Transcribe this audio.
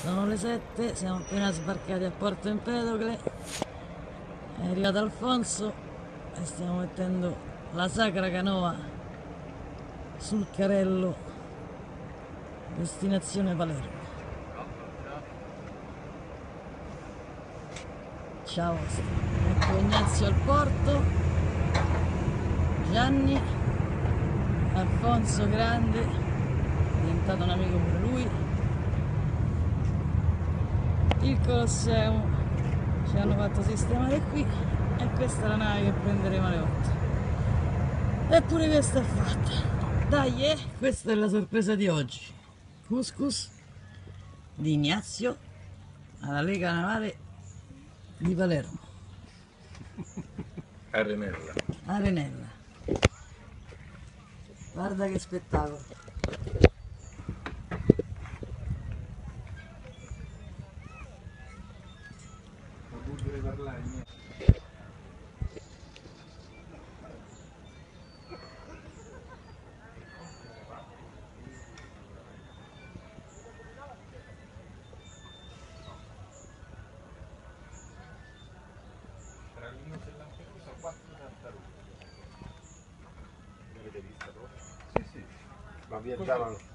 Sono le 7, siamo appena sbarcati a Porto Empedocle, è arrivato Alfonso e stiamo mettendo la sacra canoa sul carrello, destinazione Palermo. Ciao, ecco Ignazio al porto, Gianni, Alfonso grande, è diventato un amico pure lui, il Colosseo ci hanno fatto sistemare qui e questa è la nave che prenderemo alle 8. Eppure questa è fatta. Dai, questa è la sorpresa di oggi. Couscous di Ignazio alla Lega Navale di Palermo. Arenella. Arenella. Guarda che spettacolo. Tra l'Inus e Lampedusa 4 tartarughe. L'avete vista proprio? Sì, sì. Ma viaggiavano.